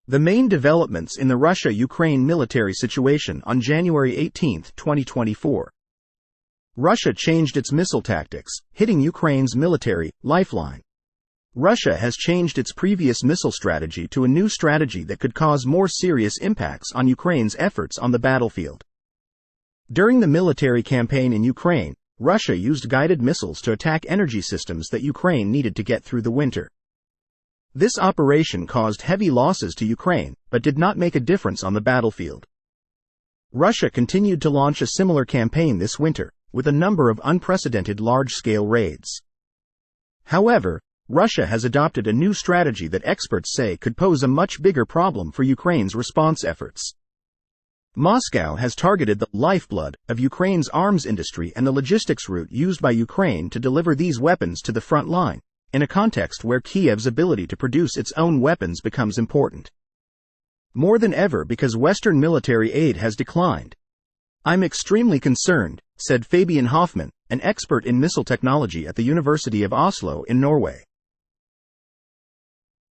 The main developments in the Russia-Ukraine military situation on January 18, 2024. Russia changed its missile tactics, hitting Ukraine's military lifeline. Russia has changed its previous missile strategy to a new strategy that could cause more serious impacts on Ukraine's efforts on the battlefield. During the military campaign in Ukraine, Russia used guided missiles to attack energy systems that Ukraine needed to get through the winter. This operation caused heavy losses to Ukraine, but did not make a difference on the battlefield. Russia continued to launch a similar campaign this winter, with a number of unprecedented large-scale raids. However, Russia has adopted a new strategy that experts say could pose a much bigger problem for Ukraine's response efforts. Moscow has targeted the lifeblood of Ukraine's arms industry and the logistics route used by Ukraine to deliver these weapons to the front line, in a context where Kiev's ability to produce its own weapons becomes important. More than ever because Western military aid has declined. "I'm extremely concerned," said Fabian Hoffmann, an expert in missile technology at the University of Oslo in Norway.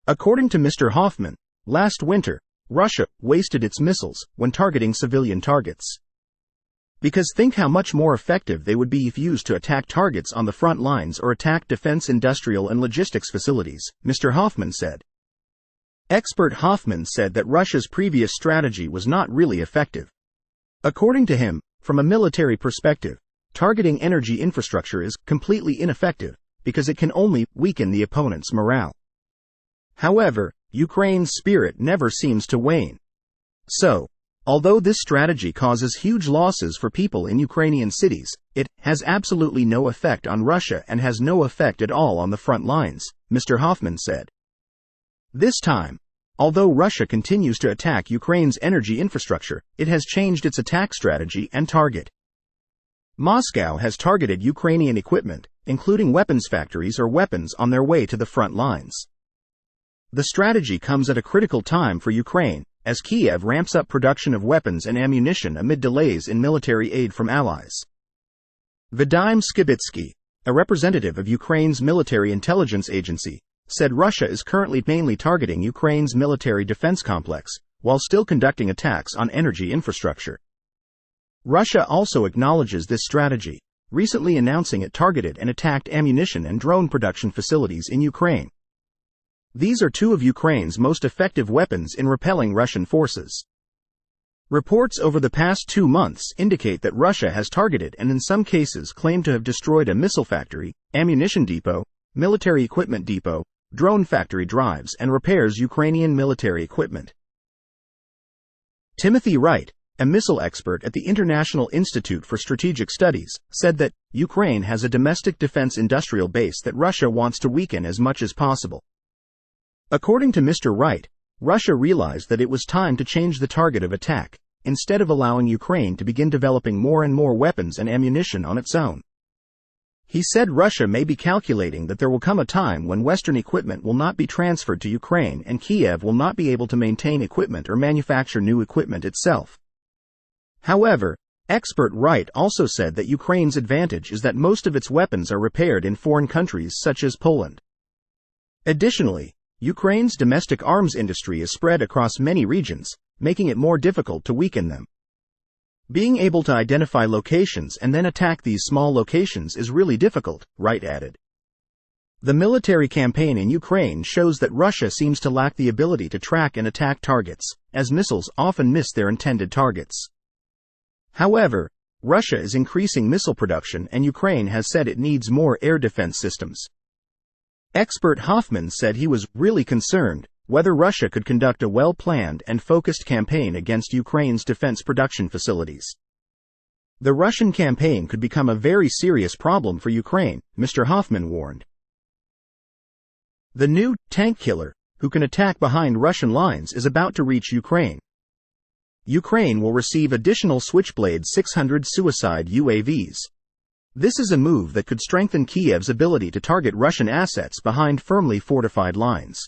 According to Mr. Hoffmann, last winter, Russia wasted its missiles when targeting civilian targets. Because think how much more effective they would be if used to attack targets on the front lines or attack defense industrial and logistics facilities, Mr. Hoffmann said. Expert Hoffmann said that Russia's previous strategy was not really effective. According to him, from a military perspective, targeting energy infrastructure is completely ineffective, because it can only weaken the opponent's morale. However, Ukraine's spirit never seems to wane. So, although this strategy causes huge losses for people in Ukrainian cities, it has absolutely no effect on Russia and has no effect at all on the front lines, Mr. Hoffmann said. This time, although Russia continues to attack Ukraine's energy infrastructure, it has changed its attack strategy and target. Moscow has targeted Ukrainian equipment, including weapons factories or weapons on their way to the front lines. The strategy comes at a critical time for Ukraine, as Kiev ramps up production of weapons and ammunition amid delays in military aid from allies. Vadim Skibitsky, a representative of Ukraine's military intelligence agency, said Russia is currently mainly targeting Ukraine's military defense complex, while still conducting attacks on energy infrastructure. Russia also acknowledges this strategy, recently announcing it targeted and attacked ammunition and drone production facilities in Ukraine. These are two of Ukraine's most effective weapons in repelling Russian forces. Reports over the past 2 months indicate that Russia has targeted and in some cases claimed to have destroyed a missile factory, ammunition depot, military equipment depot, drone factory drives and repairs Ukrainian military equipment. Timothy Wright, a missile expert at the International Institute for Strategic Studies, said that Ukraine has a domestic defense industrial base that Russia wants to weaken as much as possible. According to Mr. Wright, Russia realized that it was time to change the target of attack, instead of allowing Ukraine to begin developing more and more weapons and ammunition on its own. He said Russia may be calculating that there will come a time when Western equipment will not be transferred to Ukraine and Kiev will not be able to maintain equipment or manufacture new equipment itself. However, expert Wright also said that Ukraine's advantage is that most of its weapons are repaired in foreign countries such as Poland. Additionally, Ukraine's domestic arms industry is spread across many regions, making it more difficult to weaken them. Being able to identify locations and then attack these small locations is really difficult, Wright added. The military campaign in Ukraine shows that Russia seems to lack the ability to track and attack targets, as missiles often miss their intended targets. However, Russia is increasing missile production and Ukraine has said it needs more air defense systems. Expert Hoffmann said he was really concerned whether Russia could conduct a well-planned and focused campaign against Ukraine's defense production facilities. The Russian campaign could become a very serious problem for Ukraine, Mr. Hoffmann warned. The new tank killer, who can attack behind Russian lines, is about to reach Ukraine. Ukraine will receive additional Switchblade 600 suicide UAVs. This is a move that could strengthen Kiev's ability to target Russian assets behind firmly fortified lines.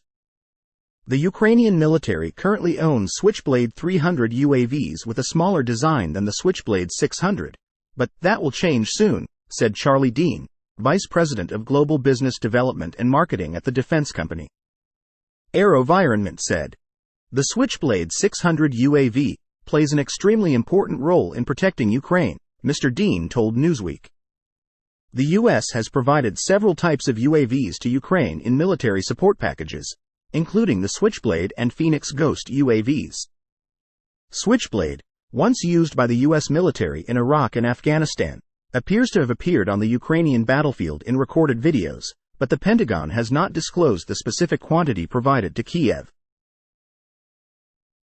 The Ukrainian military currently owns Switchblade 300 UAVs with a smaller design than the Switchblade 600, but that will change soon, said Charlie Dean, Vice President of Global Business Development and Marketing at the defense company. AeroVironment said. The Switchblade 600 UAV plays an extremely important role in protecting Ukraine, Mr. Dean told Newsweek. The U.S. has provided several types of UAVs to Ukraine in military support packages, including the Switchblade and Phoenix Ghost UAVs. Switchblade, once used by the U.S. military in Iraq and Afghanistan, appears to have appeared on the Ukrainian battlefield in recorded videos, but the Pentagon has not disclosed the specific quantity provided to Kiev.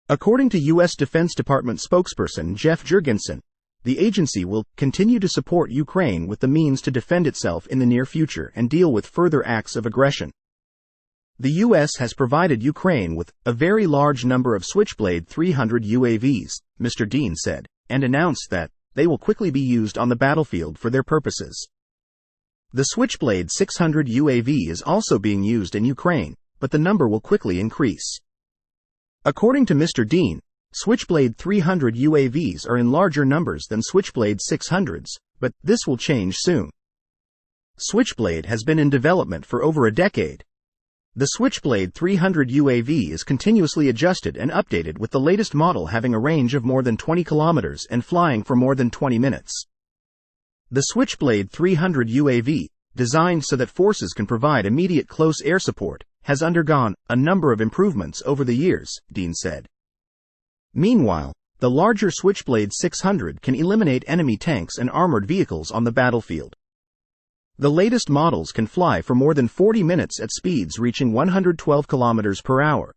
According to U.S. Defense Department spokesperson Jeff Jurgensen, the agency will continue to support Ukraine with the means to defend itself in the near future and deal with further acts of aggression. The U.S. has provided Ukraine with a very large number of Switchblade 300 UAVs, Mr. Dean said, and announced that they will quickly be used on the battlefield for their purposes. The Switchblade 600 UAV is also being used in Ukraine, but the number will quickly increase. According to Mr. Dean, Switchblade 300 UAVs are in larger numbers than Switchblade 600s, but this will change soon. Switchblade has been in development for over a decade. The Switchblade 300 UAV is continuously adjusted and updated, with the latest model having a range of more than 20 kilometers and flying for more than 20 minutes. The Switchblade 300 UAV, designed so that forces can provide immediate close air support, has undergone a number of improvements over the years, Dean said. Meanwhile, the larger Switchblade 600 can eliminate enemy tanks and armored vehicles on the battlefield. The latest models can fly for more than 40 minutes at speeds reaching 112 km per hour.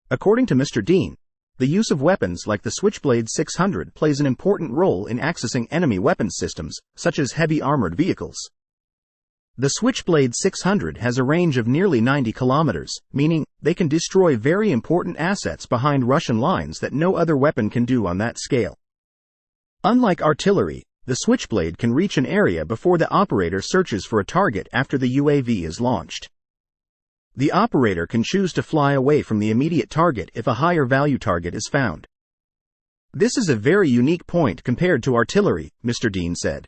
According to Mr. Dean, the use of weapons like the Switchblade 600 plays an important role in accessing enemy weapons systems, such as heavy armored vehicles. The Switchblade 600 has a range of nearly 90 kilometers, meaning they can destroy very important assets behind Russian lines that no other weapon can do on that scale. Unlike artillery, the Switchblade can reach an area before the operator searches for a target after the UAV is launched. The operator can choose to fly away from the immediate target if a higher value target is found. This is a very unique point compared to artillery, Mr. Dean said.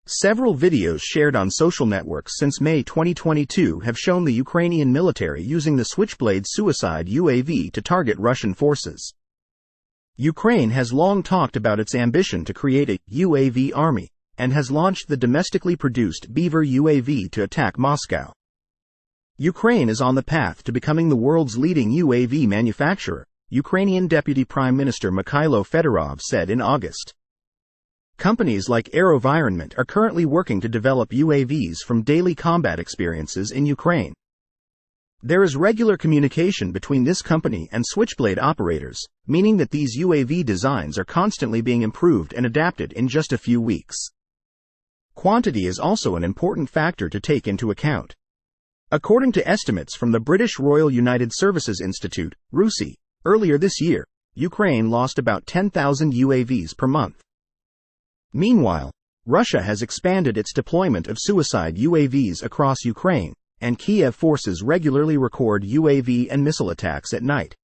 Several videos shared on social networks since May 2022 have shown the Ukrainian military using the Switchblade Suicide UAV to target Russian forces. Ukraine has long talked about its ambition to create a UAV army, and has launched the domestically produced Beaver UAV to attack Moscow. Ukraine is on the path to becoming the world's leading UAV manufacturer, Ukrainian Deputy Prime Minister Mikhailo Fedorov said in August. Companies like AeroVironment are currently working to develop UAVs from daily combat experiences in Ukraine. There is regular communication between this company and Switchblade operators, meaning that these UAV designs are constantly being improved and adapted in just a few weeks. Quantity is also an important factor to take into account. According to estimates from the British Royal United Services Institute, RUSI, earlier this year, Ukraine lost about 10,000 UAVs per month. Meanwhile, Russia has expanded its deployment of suicide UAVs across Ukraine, and Kiev forces regularly record UAV and missile attacks at night.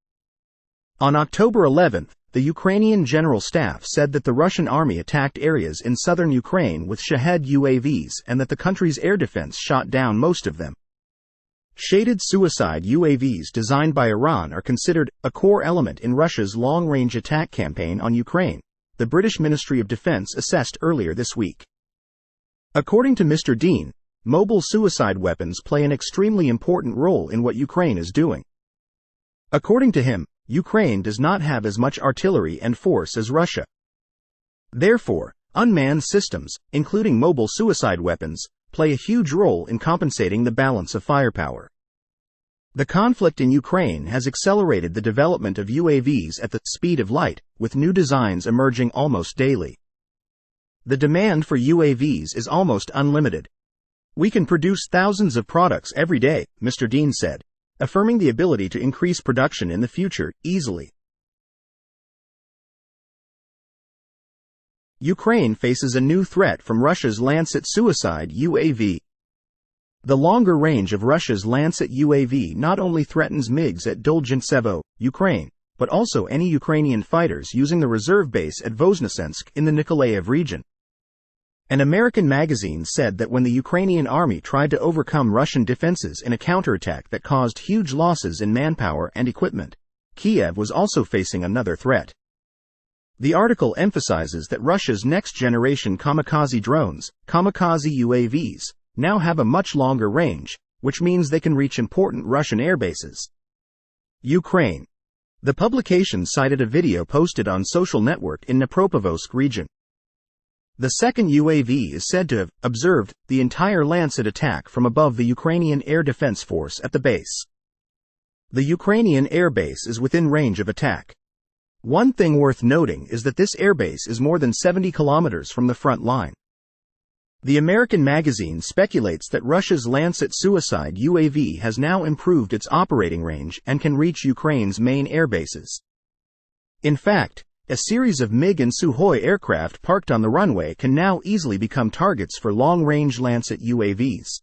On October 11, the Ukrainian General Staff said that the Russian army attacked areas in southern Ukraine with Shahed UAVs and that the country's air defense shot down most of them. Shaded suicide UAVs designed by Iran are considered a core element in Russia's long-range attack campaign on Ukraine, the British Ministry of Defense assessed earlier this week. According to Mr. Dean, mobile suicide weapons play an extremely important role in what Ukraine is doing. According to him, Ukraine does not have as much artillery and force as Russia. Therefore, unmanned systems, including mobile suicide weapons, play a huge role in compensating the balance of firepower. The conflict in Ukraine has accelerated the development of UAVs at the speed of light, with new designs emerging almost daily. The demand for UAVs is almost unlimited. We can produce thousands of products every day, Mr. Dean said, affirming the ability to increase production in the future easily. Ukraine faces a new threat from Russia's Lancet Suicide UAV. The longer range of Russia's Lancet UAV not only threatens MiGs at Dolgintsevo, Ukraine, but also any Ukrainian fighters using the reserve base at Voznesensk in the Nikolaev region. An American magazine said that when the Ukrainian army tried to overcome Russian defenses in a counterattack that caused huge losses in manpower and equipment, Kiev was also facing another threat. The article emphasizes that Russia's next-generation kamikaze drones, kamikaze UAVs, now have a much longer range, which means they can reach important Russian airbases. Ukraine. The publication cited a video posted on social network in Dnipropetrovsk region. The second UAV is said to have observed the entire Lancet attack from above the Ukrainian Air Defense Force at the base. The Ukrainian airbase is within range of attack. One thing worth noting is that this airbase is more than 70 kilometers from the front line. The American magazine speculates that Russia's Lancet suicide UAV has now improved its operating range and can reach Ukraine's main airbases. In fact, a series of MiG and Sukhoi aircraft parked on the runway can now easily become targets for long-range Lancet UAVs.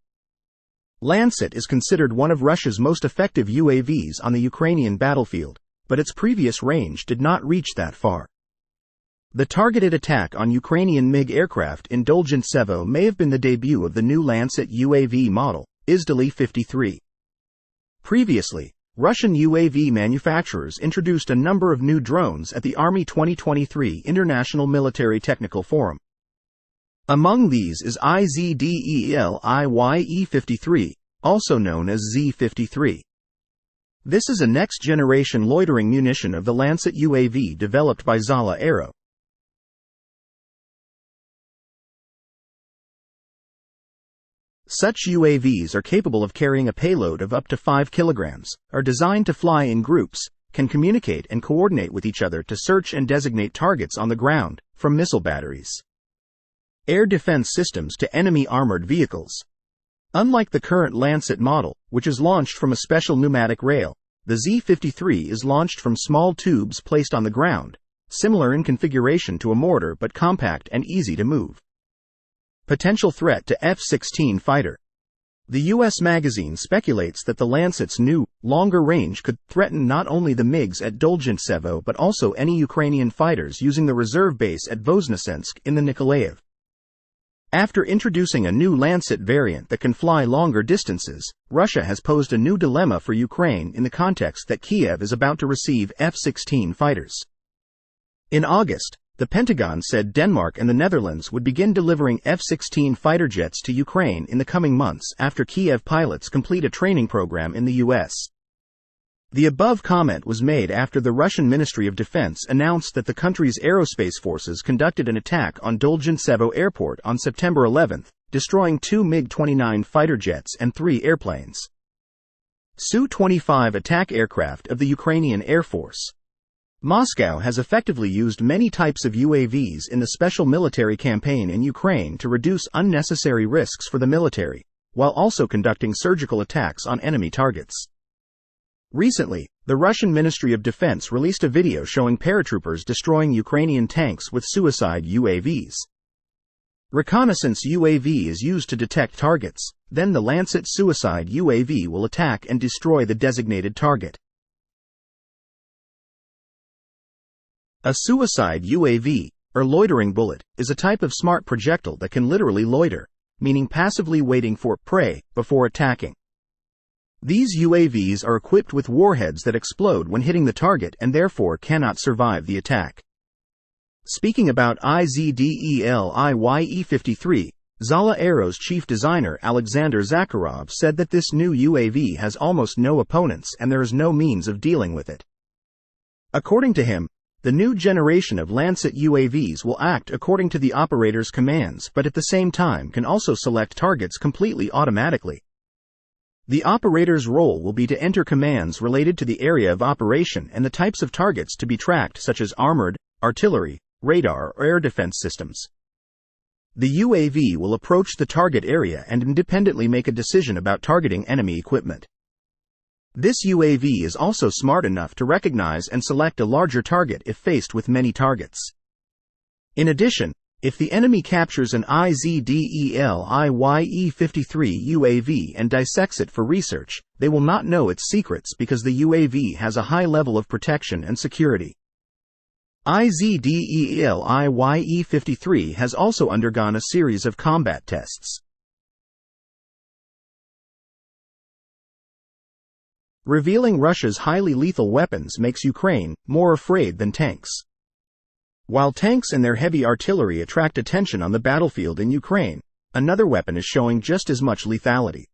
Lancet is considered one of Russia's most effective UAVs on the Ukrainian battlefield, but its previous range did not reach that far. The targeted attack on Ukrainian MiG aircraft in Dolgintsevo may have been the debut of the new Lancet UAV model, Izdali-53. Previously, Russian UAV manufacturers introduced a number of new drones at the Army 2023 International Military Technical Forum. Among these is IZDEL-IYE-53, also known as Z-53. This is a next-generation loitering munition of the Lancet UAV developed by Zala Aero. Such UAVs are capable of carrying a payload of up to 5 kilograms, are designed to fly in groups, can communicate and coordinate with each other to search and designate targets on the ground, from missile batteries, air defense systems to enemy armored vehicles. Unlike the current Lancet model, which is launched from a special pneumatic rail, the Z-53 is launched from small tubes placed on the ground, similar in configuration to a mortar but compact and easy to move. Potential threat to F-16 fighter. The U.S. magazine speculates that the Lancet's new, longer range could threaten not only the MiGs at Dolgintsevo but also any Ukrainian fighters using the reserve base at Voznesensk in the Nikolaev. After introducing a new Lancet variant that can fly longer distances, Russia has posed a new dilemma for Ukraine in the context that Kiev is about to receive F-16 fighters. In August, the Pentagon said Denmark and the Netherlands would begin delivering F-16 fighter jets to Ukraine in the coming months after Kiev pilots complete a training program in the U.S. The above comment was made after the Russian Ministry of Defense announced that the country's aerospace forces conducted an attack on Dolgintsevo Airport on September 11, destroying 2 MiG-29 fighter jets and 3 airplanes. Su-25 attack aircraft of the Ukrainian Air Force. Moscow has effectively used many types of UAVs in the special military campaign in Ukraine to reduce unnecessary risks for the military, while also conducting surgical attacks on enemy targets. Recently, the Russian Ministry of Defense released a video showing paratroopers destroying Ukrainian tanks with suicide UAVs. Reconnaissance UAV is used to detect targets, then the Lancet suicide UAV will attack and destroy the designated target. A suicide UAV, or loitering bullet, is a type of smart projectile that can literally loiter, meaning passively waiting for prey before attacking. These UAVs are equipped with warheads that explode when hitting the target and therefore cannot survive the attack. Speaking about IZDEL-IYE-53, Zala Aero's chief designer Alexander Zakharov said that this new UAV has almost no opponents and there is no means of dealing with it. According to him, the new generation of Lancet UAVs will act according to the operator's commands but at the same time can also select targets completely automatically. The operator's role will be to enter commands related to the area of operation and the types of targets to be tracked such as armored, artillery, radar or air defense systems. The UAV will approach the target area and independently make a decision about targeting enemy equipment. This UAV is also smart enough to recognize and select a larger target if faced with many targets. In addition, if the enemy captures an IZDEL-IYE-53 UAV and dissects it for research, they will not know its secrets because the UAV has a high level of protection and security. IZDELIYE-53 has also undergone a series of combat tests. Revealing Russia's highly lethal weapons makes Ukraine more afraid than tanks. While tanks and their heavy artillery attract attention on the battlefield in Ukraine, another weapon is showing just as much lethality.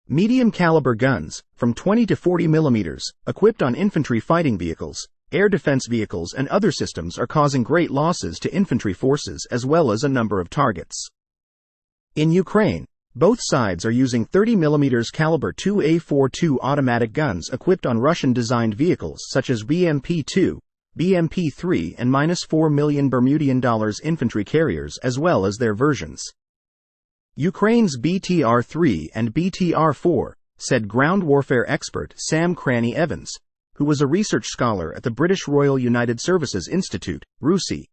Medium-caliber guns, from 20 to 40 millimeters, equipped on infantry fighting vehicles, air defense vehicles and other systems are causing great losses to infantry forces as well as a number of targets. In Ukraine, both sides are using 30 mm caliber 2A42 automatic guns equipped on Russian-designed vehicles such as BMP-2, BMP-3 and -4 million Bermudian dollars infantry carriers as well as their versions. Ukraine's BTR-3 and BTR-4, said ground warfare expert Sam Cranny-Evans, who was a research scholar at the British Royal United Services Institute, RUSI.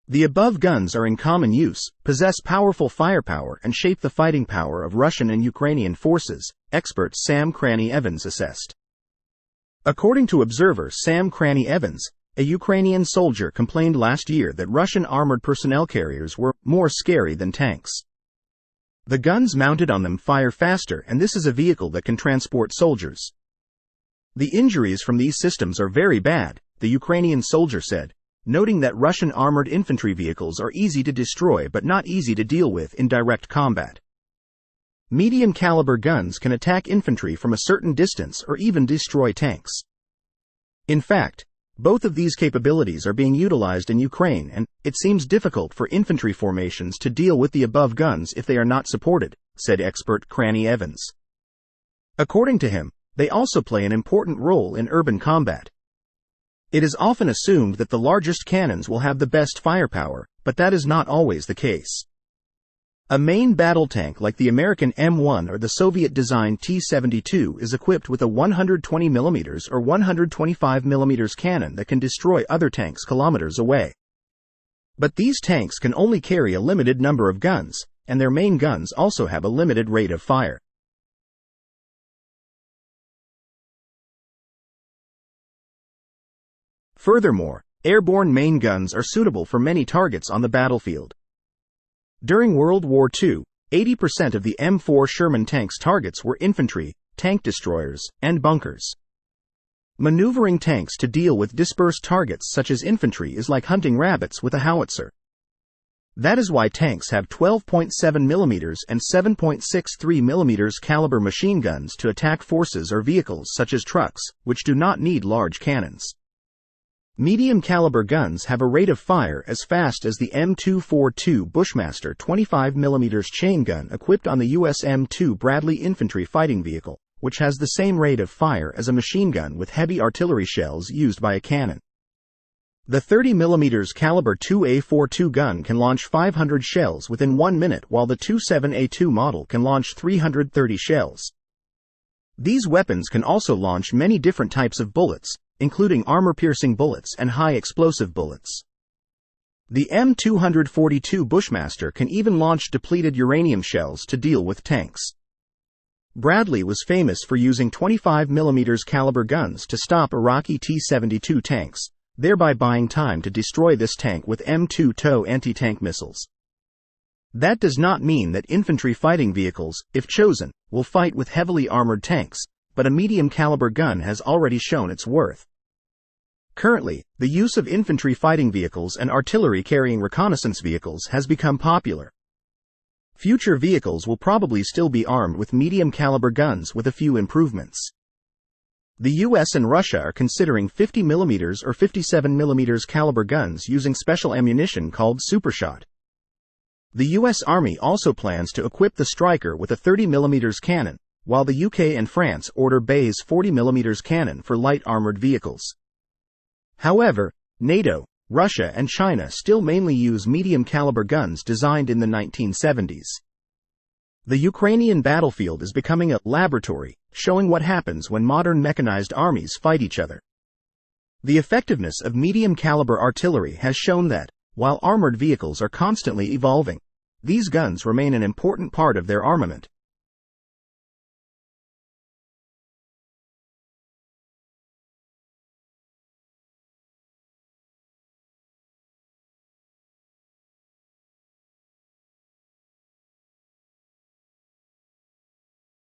The above guns are in common use, possess powerful firepower and shape the fighting power of Russian and Ukrainian forces, expert Sam Cranny-Evans assessed. According to observer Sam Cranny-Evans, a Ukrainian soldier complained last year that Russian armored personnel carriers were more scary than tanks. The guns mounted on them fire faster, and this is a vehicle that can transport soldiers. The injuries from these systems are very bad, the Ukrainian soldier said, noting that Russian armored infantry vehicles are easy to destroy but not easy to deal with in direct combat. Medium-caliber guns can attack infantry from a certain distance or even destroy tanks. In fact, both of these capabilities are being utilized in Ukraine, and it seems difficult for infantry formations to deal with the above guns if they are not supported, said expert Cranny-Evans. According to him, they also play an important role in urban combat. It is often assumed that the largest cannons will have the best firepower, but that is not always the case. A main battle tank like the American M1 or the Soviet-designed T-72 is equipped with a 120 mm or 125 mm cannon that can destroy other tanks kilometers away. But these tanks can only carry a limited number of guns, and their main guns also have a limited rate of fire. Furthermore, airborne main guns are suitable for many targets on the battlefield. During World War II, 80% of the M4 Sherman tank's targets were infantry, tank destroyers, and bunkers. Maneuvering tanks to deal with dispersed targets such as infantry is like hunting rabbits with a howitzer. That is why tanks have 12.7 mm and 7.63 mm caliber machine guns to attack forces or vehicles such as trucks, which do not need large cannons. Medium-caliber guns have a rate of fire as fast as the M242 Bushmaster 25 mm chain gun equipped on the US M2 Bradley infantry fighting vehicle, which has the same rate of fire as a machine gun with heavy artillery shells used by a cannon. The 30 mm caliber 2A42 gun can launch 500 shells within 1 minute, while the 27A2 model can launch 330 shells. These weapons can also launch many different types of bullets, including armor-piercing bullets and high-explosive bullets. The M242 Bushmaster can even launch depleted uranium shells to deal with tanks. Bradley was famous for using 25 mm caliber guns to stop Iraqi T-72 tanks, thereby buying time to destroy this tank with M2 TOW anti-tank missiles. That does not mean that infantry fighting vehicles, if chosen, will fight with heavily armored tanks, but a medium-caliber gun has already shown its worth. Currently, the use of infantry fighting vehicles and artillery-carrying reconnaissance vehicles has become popular. Future vehicles will probably still be armed with medium-caliber guns with a few improvements. The US and Russia are considering 50 mm or 57 mm caliber guns using special ammunition called Supershot. The US Army also plans to equip the Stryker with a 30 mm cannon, while the UK and France order Bayes 40 mm cannon for light armored vehicles. However, NATO, Russia and China still mainly use medium-caliber guns designed in the 1970s. The Ukrainian battlefield is becoming a laboratory, showing what happens when modern mechanized armies fight each other. The effectiveness of medium-caliber artillery has shown that, while armored vehicles are constantly evolving, these guns remain an important part of their armament,